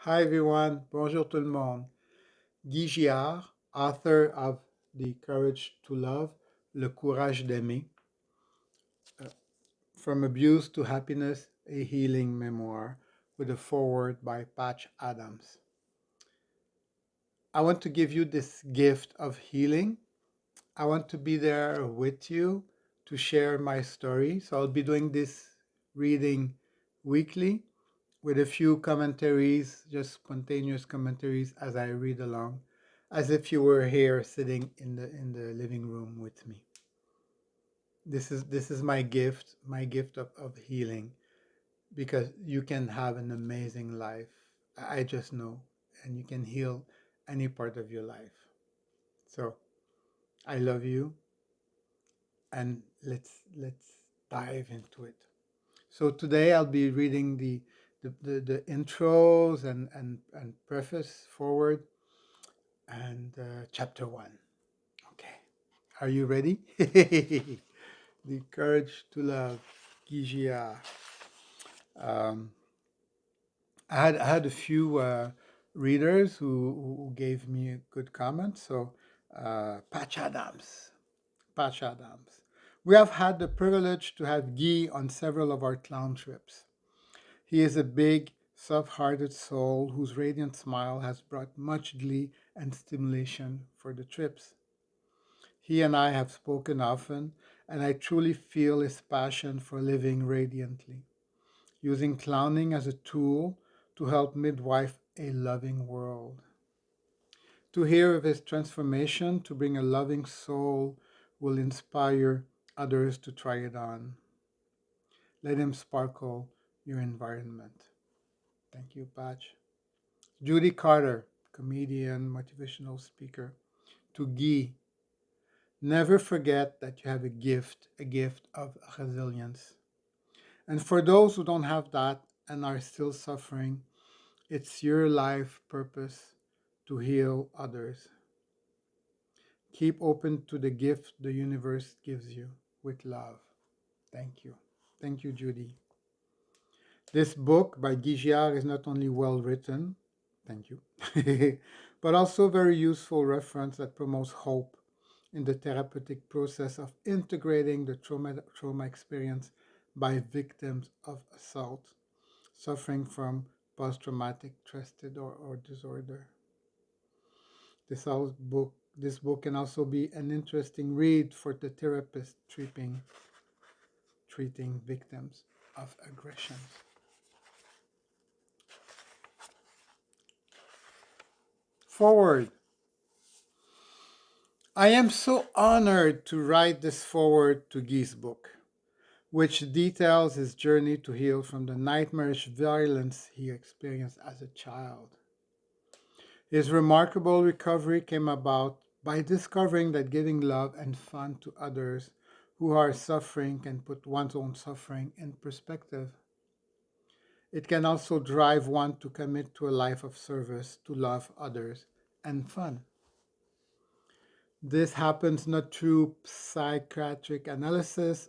Hi everyone, bonjour tout le monde. Giard, author of The Courage to Love, Le Courage d'Aimer, uh, From Abuse to Happiness, a Healing Memoir, with a foreword by Patch Adams. I want to give you this gift of healing. I want to be there with you to share my story. So I'll be doing this reading weekly with a few commentaries, just spontaneous commentaries as I read along, as if you were here sitting in the living room with me. This is my gift of healing, because you can have an amazing life. I just know, and you can heal any part of your life. So I love you, and let's dive into it. So today I'll be reading the intros and preface, forward, and chapter one. Okay, are you ready? The Courage to Love, Gigia. Um, I had a few readers who gave me good comments. So Patch Adams, Patch Adams. We have had the privilege to have Guy on several of our clown trips. He is a big, soft-hearted soul whose radiant smile has brought much glee and stimulation for the trips. He and I have spoken often, and I truly feel his passion for living radiantly, using clowning as a tool to help midwife a loving world. To hear of his transformation to bring a loving soul will inspire others to try it on. Let him sparkle your environment. Thank you, Patch. Judy Carter, comedian, motivational speaker. To Guy, never forget that you have a gift of resilience. And for those who don't have that and are still suffering, it's your life purpose to heal others. Keep open to the gift the universe gives you with love. Thank you. Thank you, Judy. This book by Giard is not only well written, thank you, but also very useful reference that promotes hope in the therapeutic process of integrating the trauma experience by victims of assault suffering from post-traumatic stress disorder. This book can also be an interesting read for the therapist treating victims of aggression. Forward. I am so honored to write this foreword to Guy's book, which details his journey to heal from the nightmarish violence he experienced as a child. His remarkable recovery came about by discovering that giving love and fun to others who are suffering can put one's own suffering in perspective. It can also drive one to commit to a life of service, to love others, and fun. This happens not through psychiatric analysis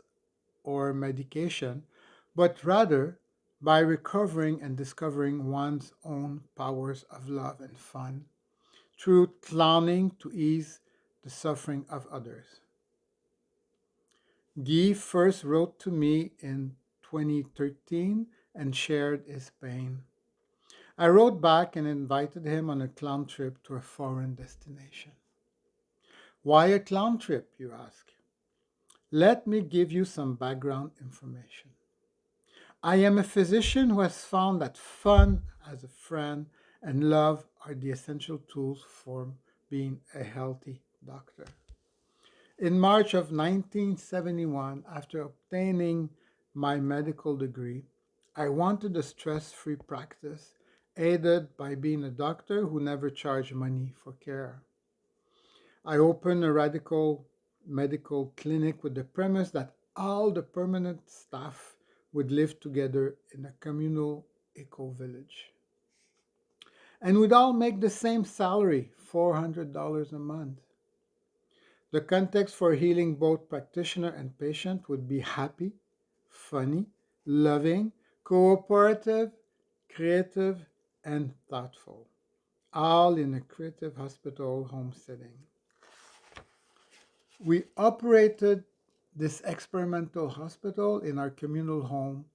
or medication, but rather by recovering and discovering one's own powers of love and fun through clowning to ease the suffering of others. Guy first wrote to me in 2013 and shared his pain. I wrote back and invited him on a clown trip to a foreign destination. Why a clown trip, you ask? Let me give you some background information. I am a physician who has found that fun as a friend and love are the essential tools for being a healthy doctor. In March of 1971, after obtaining my medical degree, I wanted a stress-free practice aided by being a doctor who never charged money for care. I opened a radical medical clinic with the premise that all the permanent staff would live together in a communal eco-village. And we'd all make the same salary, $400 a month. The context for healing both practitioner and patient would be happy, funny, loving, cooperative, creative, and thoughtful, all in a creative hospital home setting. We operated this experimental hospital in our communal home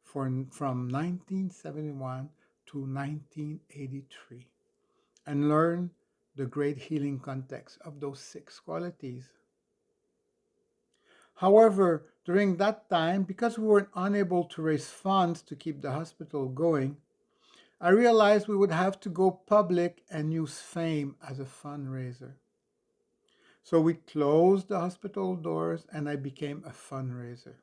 from 1971 to 1983 and learned the great healing context of those six qualities. However, during that time, because we were unable to raise funds to keep the hospital going, I realized we would have to go public and use fame as a fundraiser. So we closed the hospital doors and I became a fundraiser.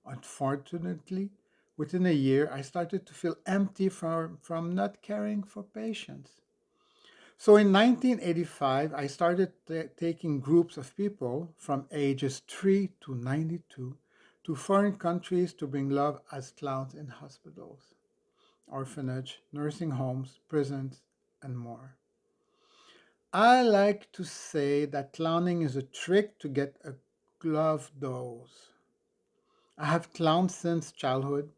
Unfortunately, within a year, I started to feel empty from not caring for patients. So in 1985, I started taking groups of people from ages 3 to 92 to foreign countries to bring love as clowns in hospitals, orphanage, nursing homes, prisons, and more. I like to say that clowning is a trick to get a glove dose. I have clowned since childhood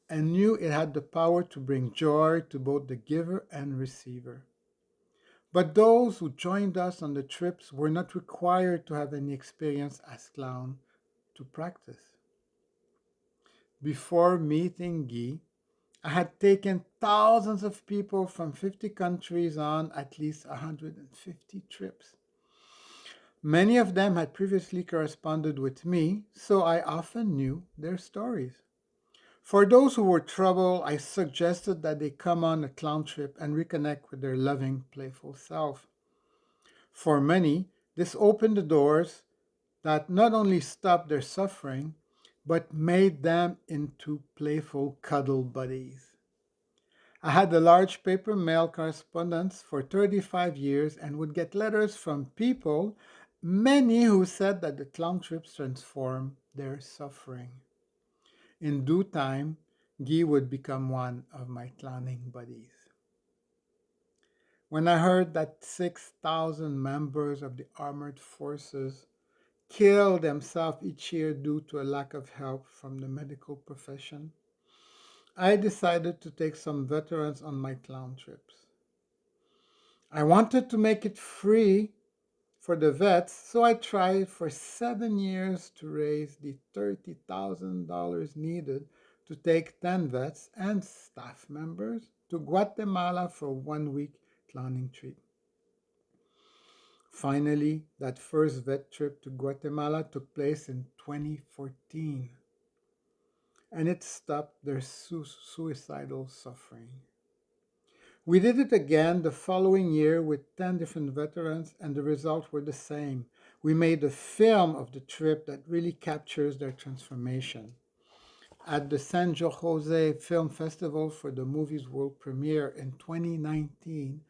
and knew it had the power to bring joy to both the giver and receiver. But those who joined us on the trips were not required to have any experience as clown to practice. Before meeting Guy, I had taken thousands of people from 50 countries on at least 150 trips. Many of them had previously corresponded with me, so I often knew their stories. For those who were troubled, I suggested that they come on a clown trip and reconnect with their loving, playful self. For many, this opened the doors that not only stopped their suffering, but made them into playful cuddle buddies. I had a large paper mail correspondence for 35 years and would get letters from people, many who said that the clown trips transformed their suffering. In due time, Guy would become one of my clowning buddies. When I heard that 6,000 members of the armored forces kill themselves each year due to a lack of help from the medical profession, I decided to take some veterans on my clown trips. I wanted to make it free for the vets, so I tried for 7 years to raise the $30,000 needed to take 10 vets and staff members to Guatemala for 1 week clowning trip. Finally, that first vet trip to Guatemala took place in 2014, and it stopped their suicidal suffering. We did it again the following year with 10 different veterans, and the results were the same. We made a film of the trip that really captures their transformation. At the San Jose Film Festival for the movie's world premiere in 2019,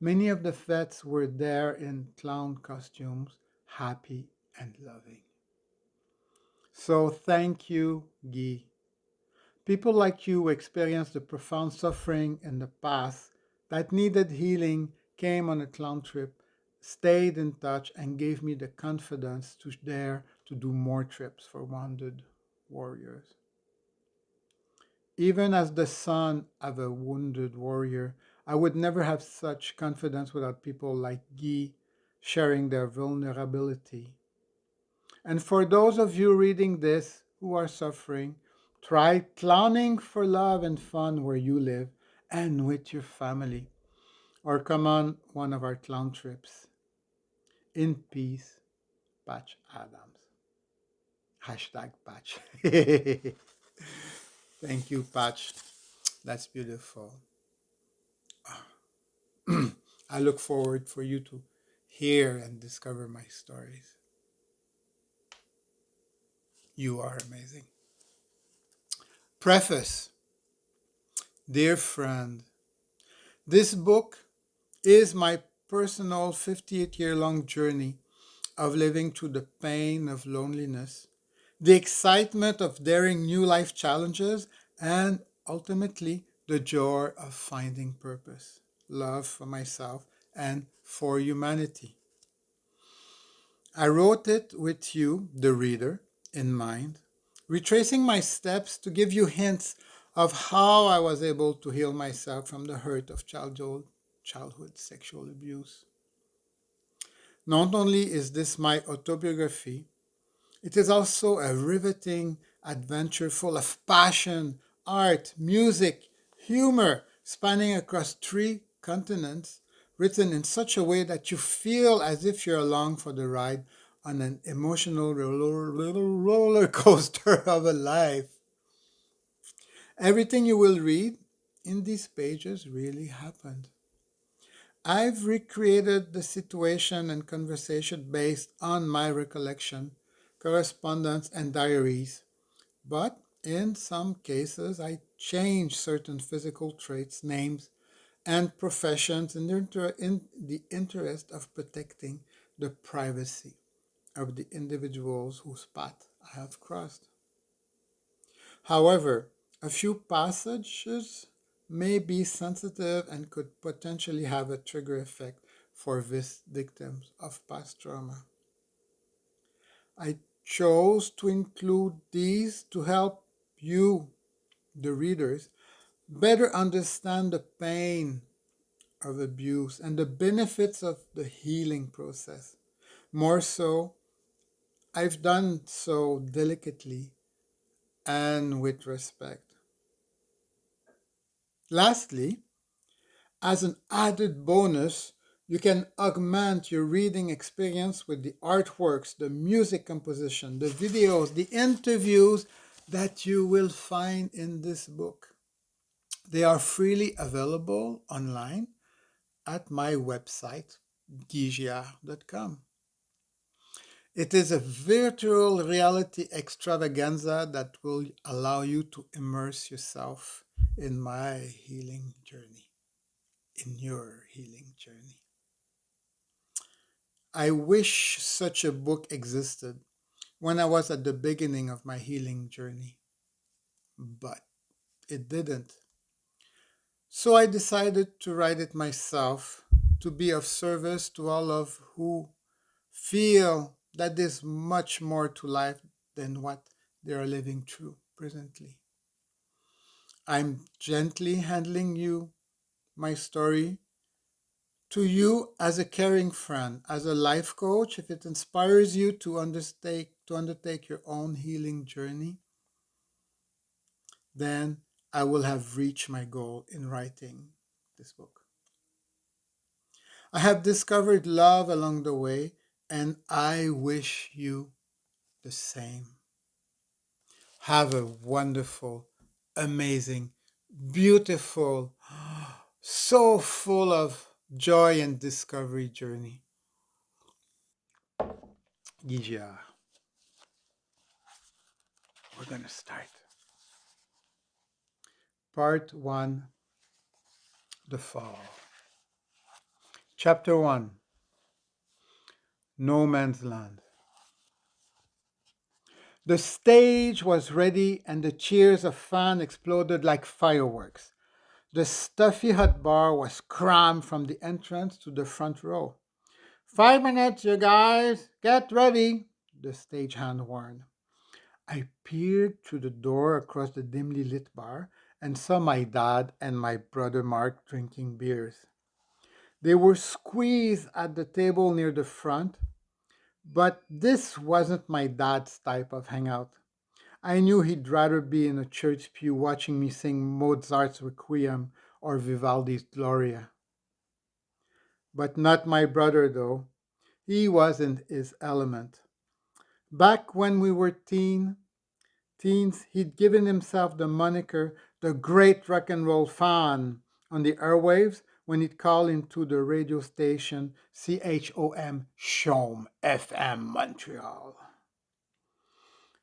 many of the vets were there in clown costumes, happy and loving. So thank you, Guy. People like you who experienced the profound suffering in the past that needed healing came on a clown trip, stayed in touch, and gave me the confidence to dare to do more trips for wounded warriors. Even as the son of a wounded warrior, I would never have such confidence without people like Guy sharing their vulnerability. And for those of you reading this who are suffering, try clowning for love and fun where you live and with your family. Or come on one of our clown trips. In peace, Patch Adams. Hashtag Patch. Thank you, Patch. That's beautiful. I look forward for you to hear and discover my stories. You are amazing. Preface. Dear friend, this book is my personal 58-year-long journey of living through the pain of loneliness, the excitement of daring new life challenges, and ultimately the joy of finding purpose, love for myself, and for humanity. I wrote it with you, the reader, in mind, retracing my steps to give you hints of how I was able to heal myself from the hurt of childhood sexual abuse. Not only is this my autobiography, it is also a riveting adventure full of passion, art, music, humor, spanning across three continents, written in such a way that you feel as if you're along for the ride on an emotional roller coaster of a life. Everything you will read in these pages really happened. I've recreated the situation and conversation based on my recollection, correspondence, and diaries, but in some cases I changed certain physical traits, names, and professions in the interest of protecting the privacy of the individuals whose path I have crossed. However, a few passages may be sensitive and could potentially have a trigger effect for victims of past trauma. I chose to include these to help you, the readers, better understand the pain of abuse and the benefits of the healing process. More so, I've done so delicately and with respect. Lastly, as an added bonus, you can augment your reading experience with the artworks, the music composition, the videos, the interviews that you will find in this book. They are freely available online at my website, giard.com. It is a virtual reality extravaganza that will allow you to immerse yourself in my healing journey, in your healing journey. I wish such a book existed when I was at the beginning of my healing journey, but it didn't. So I decided to write it myself to be of service to all of who feel that there's much more to life than what they are living through presently. I'm gently handling my story, to you as a caring friend, as a life coach. If it inspires you to undertake your own healing journey, then I will have reached my goal in writing this book. I have discovered love along the way, and I wish you the same. Have a wonderful, amazing, beautiful, so full of joy and discovery journey. Giard, we're going to start. Part 1, The Fall. Chapter 1, No Man's Land. The stage was ready and the cheers of fans exploded like fireworks. The stuffy hot bar was crammed from the entrance to the front row. 5 minutes, you guys, get ready, the stagehand warned. I peered through the door across the dimly lit bar and saw my dad and my brother Mark drinking beers. They were squeezed at the table near the front, but this wasn't my dad's type of hangout. I knew he'd rather be in a church pew watching me sing Mozart's Requiem or Vivaldi's Gloria. But not my brother, though. He was in his element. Back when we were teens, he'd given himself the moniker the Great Rock and Roll Fan on the airwaves when he'd call into the radio station CHOM FM Montreal.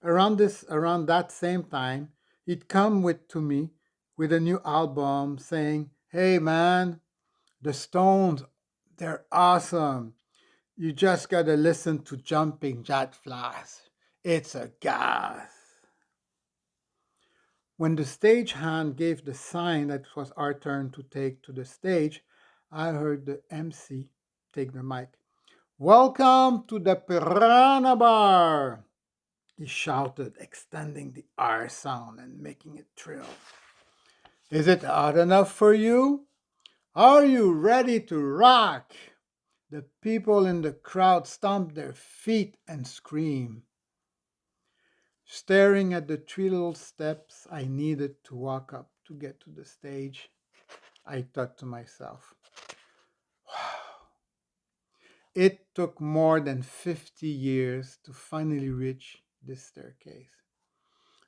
Around that same time, he'd come to me with a new album saying, "Hey man, the Stones, they're awesome. You just gotta listen to Jumping Jack Flash. It's a gas." When the stagehand gave the sign that it was our turn to take to the stage, I heard the MC take the mic. "Welcome to the Piranha Bar," he shouted, extending the R sound and making it trill. Is it hot enough for you? Are you ready to rock? The people in the crowd stomp their feet and scream. Staring at the three little steps I needed to walk up to get to the stage, I thought to myself, wow, it took more than 50 years to finally reach this staircase,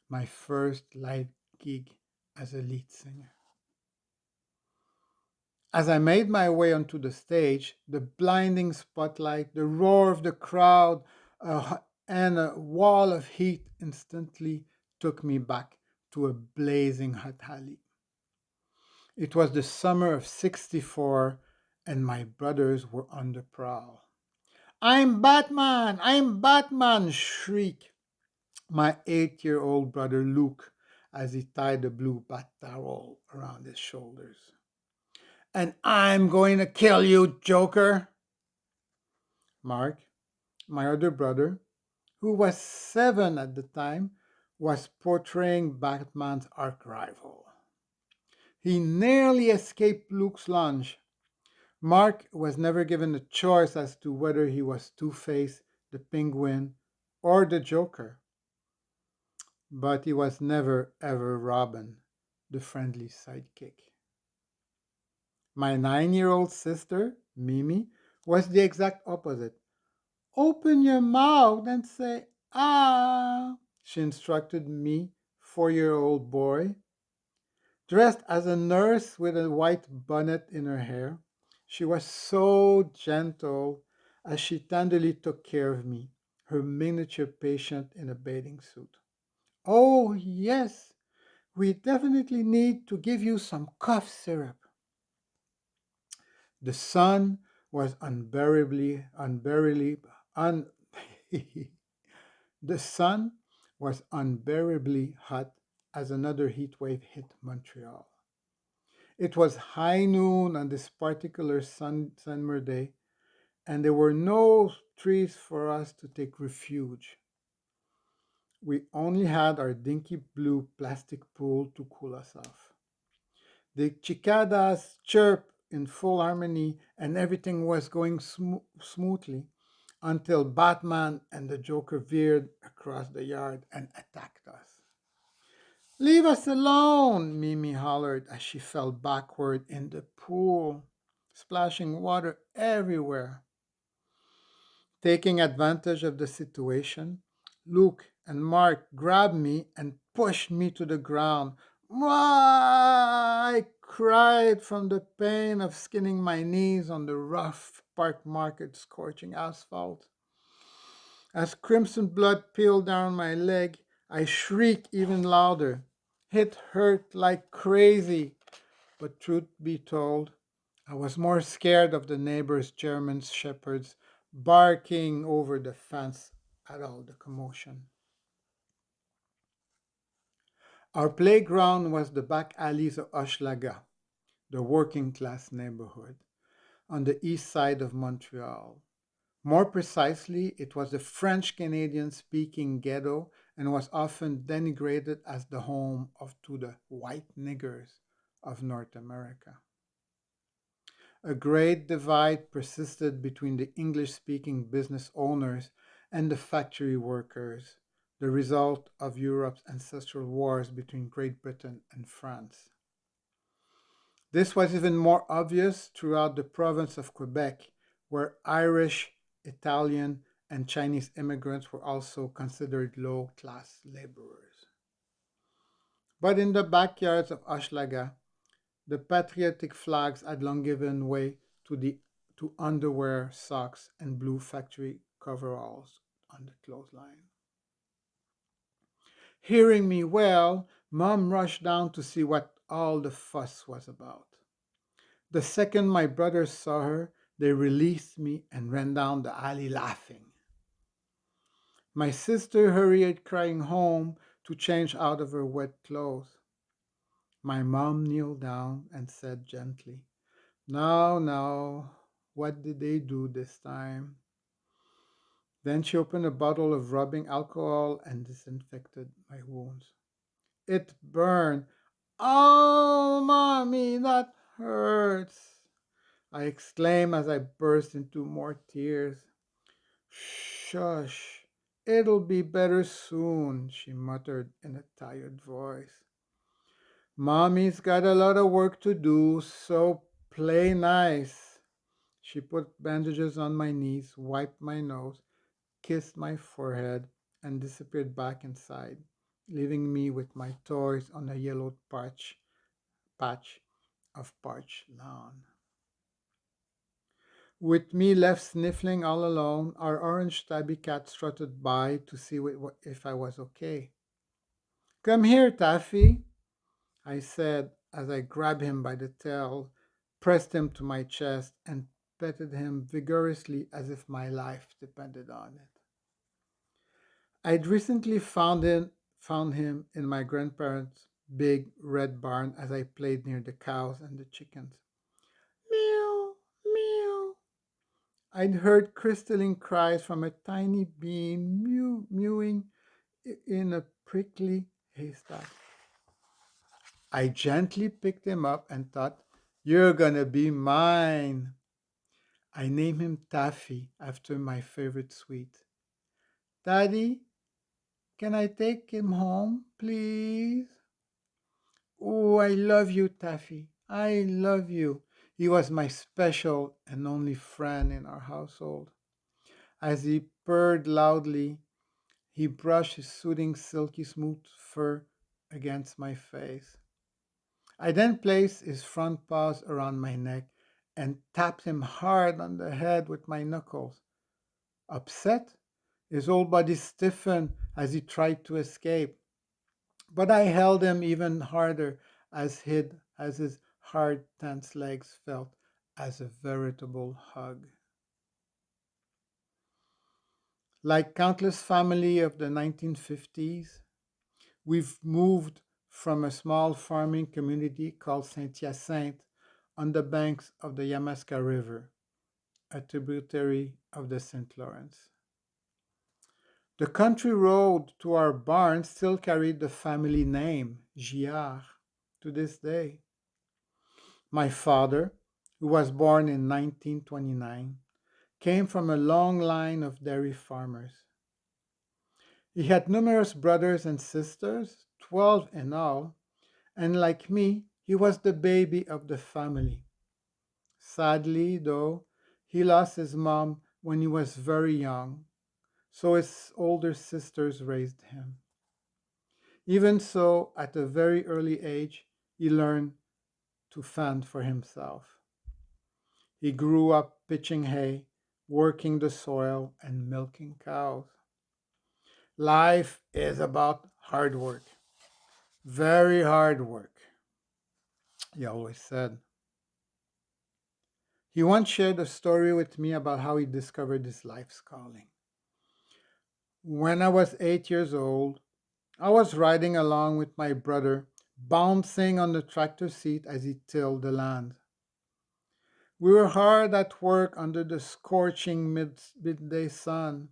my first live gig as a lead singer. As I made my way onto the stage, the blinding spotlight, the roar of the crowd, and a wall of heat instantly took me back to a blazing hot alley. It was the summer of '64, and my brothers were on the prowl. I'm Batman! I'm Batman! Shrieked my 8-year-old brother Luke as he tied the blue bat towel around his shoulders. And I'm going to kill you, Joker! Mark, my other brother, who was 7 at the time, was portraying Batman's arch rival. He nearly escaped Luke's lunge. Mark was never given a choice as to whether he was Two-Face, the Penguin, or the Joker, but he was never ever Robin, the friendly sidekick. My 9-year-old sister, Mimi, was the exact opposite. Open your mouth and say, ah, she instructed me, 4-year-old boy. Dressed as a nurse with a white bonnet in her hair, she was so gentle as she tenderly took care of me, her miniature patient in a bathing suit. Oh, yes, we definitely need to give you some cough syrup. The sun was un- the sun was unbearably hot as another heat wave hit Montreal. It was high noon on this particular summer day, and there were no trees for us to take refuge. We only had our dinky blue plastic pool to cool us off. The cicadas chirped in full harmony, and everything was going smoothly until Batman and the Joker veered across the yard and attacked us. Leave us alone, Mimi hollered as she fell backward in the pool, splashing water everywhere. Taking advantage of the situation, Luke and Mark grabbed me and pushed me to the ground. I cried from the pain of skinning my knees on the rough park market scorching asphalt. As crimson blood peeled down my leg, I shrieked even louder. It hurt like crazy, but truth be told, I was more scared of the neighbor's German shepherds barking over the fence at all the commotion. Our playground was the back alleys of Hochelaga, the working class neighborhood, on the east side of Montreal. More precisely, it was the French Canadian speaking ghetto and was often denigrated as the home of to the white niggers of North America. A great divide persisted between the English speaking business owners and the factory workers, the result of Europe's ancestral wars between Great Britain and France. This was even more obvious throughout the province of Quebec, where Irish, Italian, and Chinese immigrants were also considered low class laborers. But in the backyards of Hochelaga, the patriotic flags had long given way to underwear, socks, and blue factory coveralls on the clothesline. Hearing me well, Mom rushed down to see what all the fuss was about. The second my brothers saw her, they released me and ran down the alley laughing. My sister hurried crying home to change out of her wet clothes. My mom kneeled down and said gently, now, now, what did they do this time? Then she opened a bottle of rubbing alcohol and disinfected my wounds. It burned. Oh, mommy, that hurts, I exclaimed as I burst into more tears. Shush, it'll be better soon, she muttered in a tired voice. Mommy's got a lot of work to do, so play nice. She put bandages on my knees, wiped my nose, kissed my forehead, and disappeared back inside, leaving me with my toys on a yellow patch of parched lawn. With me left sniffling all alone, our orange tabby cat strutted by to see if I was okay. Come here, Taffy, I said as I grabbed him by the tail, pressed him to my chest, and petted him vigorously as if my life depended on it. I'd recently found him in my grandparents' big red barn as I played near the cows and the chickens. Meow, meow. I'd heard crystalline cries from a tiny being mewing in a prickly haystack. I gently picked him up and thought, "You're gonna be mine." I named him Taffy after my favorite sweet. Daddy, can I take him home, please? Oh, I love you, Taffy. I love you. He was my special and only friend in our household. As he purred loudly, he brushed his soothing, silky smooth fur against my face. I then placed his front paws around my neck and tapped him hard on the head with my knuckles. Upset, his whole body stiffened as he tried to escape. But I held him even harder as his hard, tense legs felt as a veritable hug. Like countless family of the 1950s, we've moved from a small farming community called Saint-Hyacinthe on the banks of the Yamaska River, a tributary of the St. Lawrence. The country road to our barn still carried the family name, Giard, to this day. My father, who was born in 1929, came from a long line of dairy farmers. He had numerous brothers and sisters, 12 in all, and like me, he was the baby of the family. Sadly, though, he lost his mom when he was very young, so his older sisters raised him. Even so, at a very early age, he learned to fend for himself. He grew up pitching hay, working the soil, and milking cows. Life is about hard work, very hard work, he always said. He once shared a story with me about how he discovered his life's calling. When I was 8 years old, I was riding along with my brother, bouncing on the tractor seat as he tilled the land. We were hard at work under the scorching midday sun.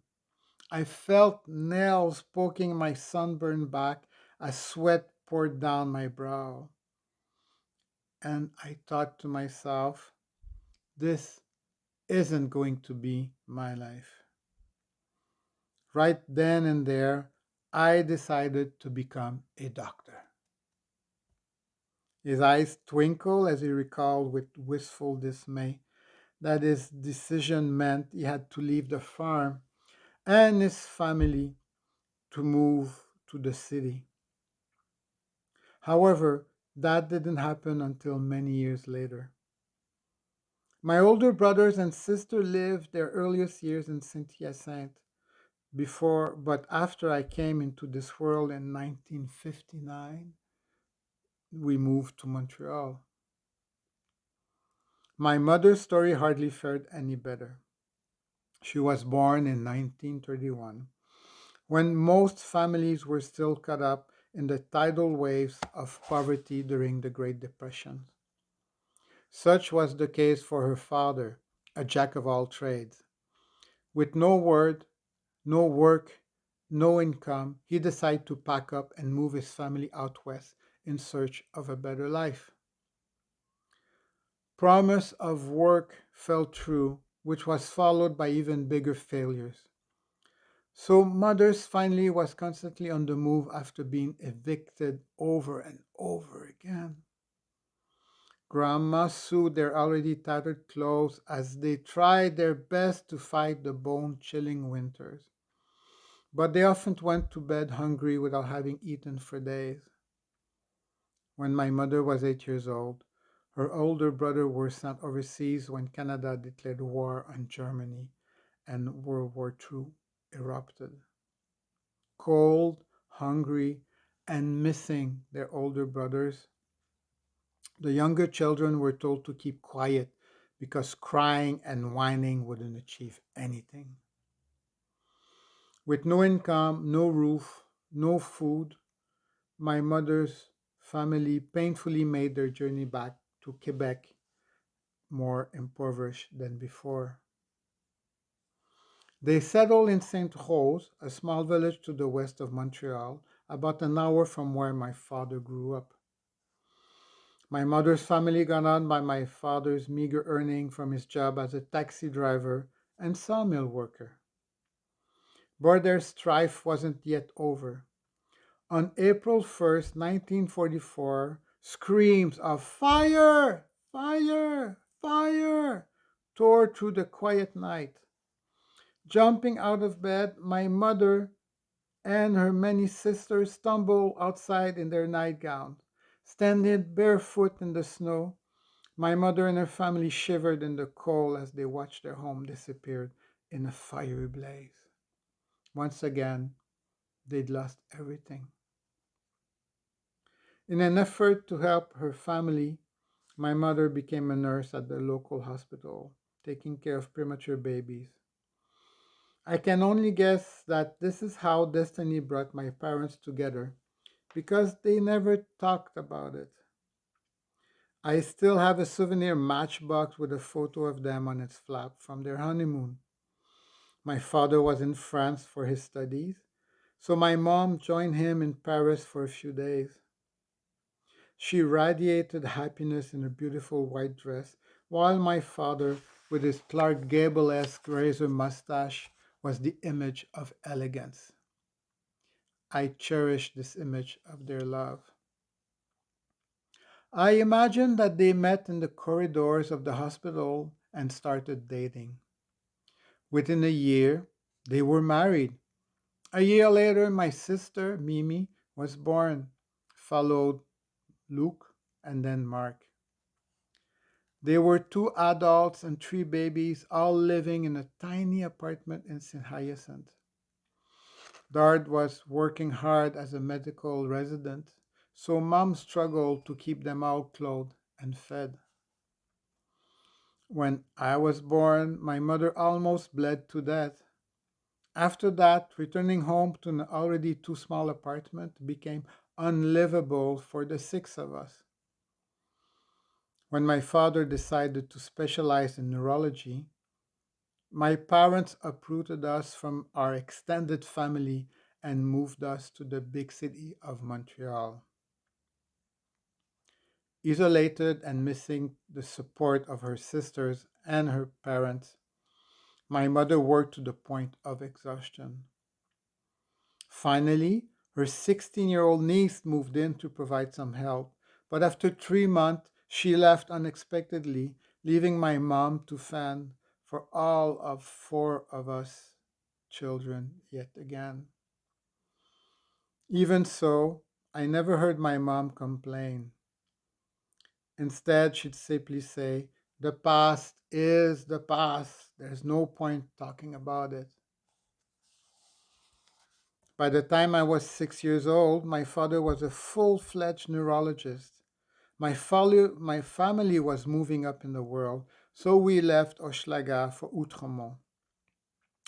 I felt nails poking my sunburned back as sweat poured down my brow. And I thought to myself, this isn't going to be my life. Right then and there, I decided to become a doctor. His eyes twinkled as he recalled with wistful dismay that his decision meant he had to leave the farm and his family to move to the city. However, that didn't happen until many years later. My older brothers and sister lived their earliest years in Saint Hyacinthe but after I came into this world in 1959, we moved to Montreal. My mother's story hardly fared any better. She was born in 1931, when most families were still caught up in the tidal waves of poverty during the Great Depression. Such was the case for her father, a jack of all trades. With no word, no work, no income, he decided to pack up and move his family out west in search of a better life. Promise of work fell through, which was followed by even bigger failures. So mothers finally was constantly on the move after being evicted over and over again. Grandmas sewed their already tattered clothes as they tried their best to fight the bone-chilling winters. But they often went to bed hungry without having eaten for days. When my mother was 8 years old, her older brother was sent overseas when Canada declared war on Germany and World War II erupted. Cold, hungry, and missing their older brothers, the younger children were told to keep quiet because crying and whining wouldn't achieve anything. With no income, no roof, no food, my mother's family painfully made their journey back to Quebec, more impoverished than before. They settled in Saint Rose, a small village to the west of Montreal, about an hour from where my father grew up. My mother's family got on by my father's meager earning from his job as a taxi driver and sawmill worker. But their strife wasn't yet over. On April 1st, 1944, screams of "Fire! Fire! Fire!" tore through the quiet night. Jumping out of bed, my mother and her many sisters stumbled outside in their nightgowns. Standing barefoot in the snow, my mother and her family shivered in the cold as they watched their home disappear in a fiery blaze. Once again, they'd lost everything. In an effort to help her family, my mother became a nurse at the local hospital, taking care of premature babies. I can only guess that this is how destiny brought my parents together because they never talked about it. I still have a souvenir matchbox with a photo of them on its flap from their honeymoon. My father was in France for his studies, so my mom joined him in Paris for a few days. She radiated happiness in her beautiful white dress, while my father, with his Clark Gable-esque razor mustache, was the image of elegance. I cherish this image of their love. I imagine that they met in the corridors of the hospital and started dating. Within a year, they were married. A year later, my sister, Mimi, was born, followed Luke, and then Mark. They were two adults and three babies, all living in a tiny apartment in St. Hyacinth. Dard was working hard as a medical resident, so mom struggled to keep them all clothed and fed. When I was born, my mother almost bled to death. After that, returning home to an already too small apartment became unlivable for the six of us. When my father decided to specialize in neurology, my parents uprooted us from our extended family and moved us to the big city of Montreal. Isolated and missing the support of her sisters and her parents, my mother worked to the point of exhaustion. Finally, her 16-year-old niece moved in to provide some help, but after 3 months, she left unexpectedly, leaving my mom to fend for all of four of us children yet again. Even so, I never heard my mom complain. Instead, she'd simply say, "The past is the past. There's no point talking about it." By the time I was 6 years old, my father was a full-fledged neurologist. My family was moving up in the world, so we left Hochelaga for Outremont,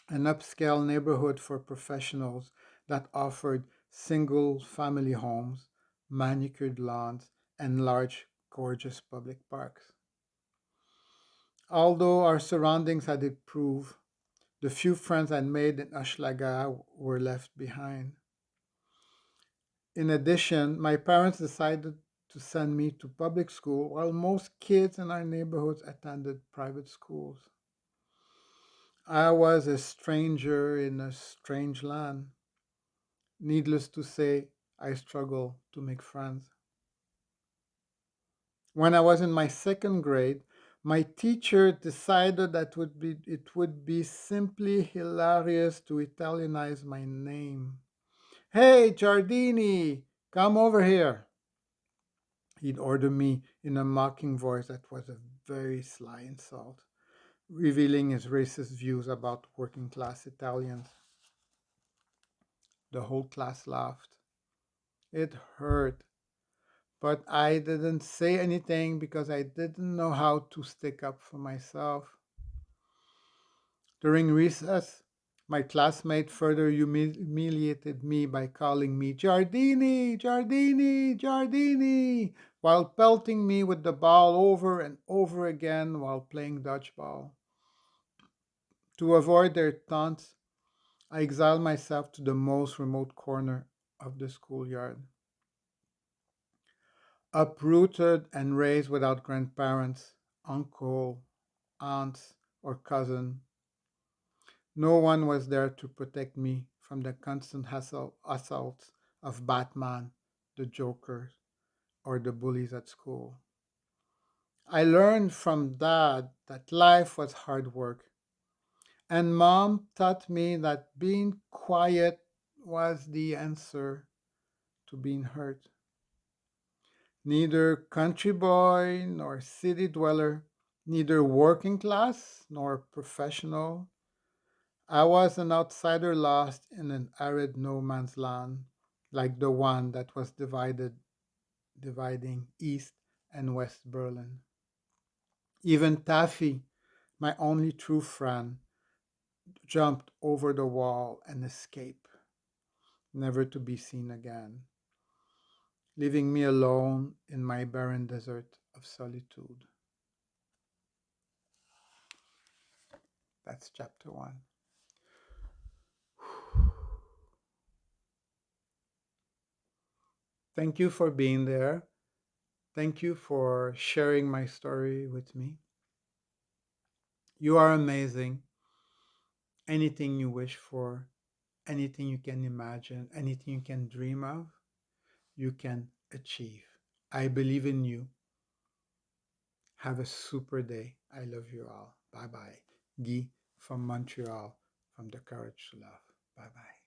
an upscale neighborhood for professionals that offered single family homes, manicured lawns, and large, gorgeous public parks. Although our surroundings had improved, the few friends I'd made in Hochelaga were left behind. In addition, my parents decided to send me to public school while most kids in our neighborhoods attended private schools. I was a stranger in a strange land. Needless to say, I struggled to make friends. When I was in my second grade, my teacher decided that it would be simply hilarious to Italianize my name. Hey, Giardini, come over here. He'd order me in a mocking voice that was a very sly insult, revealing his racist views about working class Italians. The whole class laughed. It hurt, but I didn't say anything because I didn't know how to stick up for myself. During recess, my classmate further humiliated me by calling me Giardini, Giardini, Giardini, while pelting me with the ball over and over again while playing dodgeball. To avoid their taunts, I exiled myself to the most remote corner of the schoolyard. Uprooted and raised without grandparents, uncle, aunts, or cousin, no one was there to protect me from the constant assaults of Batman, the Joker, or the bullies at school. I learned from Dad that life was hard work, and Mom taught me that being quiet was the answer to being hurt. Neither country boy nor city dweller, neither working class nor professional, I was an outsider lost in an arid no man's land, like the one that was dividing East and West Berlin. Even Taffy, my only true friend, jumped over the wall and escaped, never to be seen again, leaving me alone in my barren desert of solitude. That's chapter one. Thank you for being there. Thank you for sharing my story with me. You are amazing. Anything you wish for, anything you can imagine, anything you can dream of, you can achieve. I believe in you. Have a super day. I love you all. Bye bye. Guy from Montreal, from the Courage to Love. Bye bye.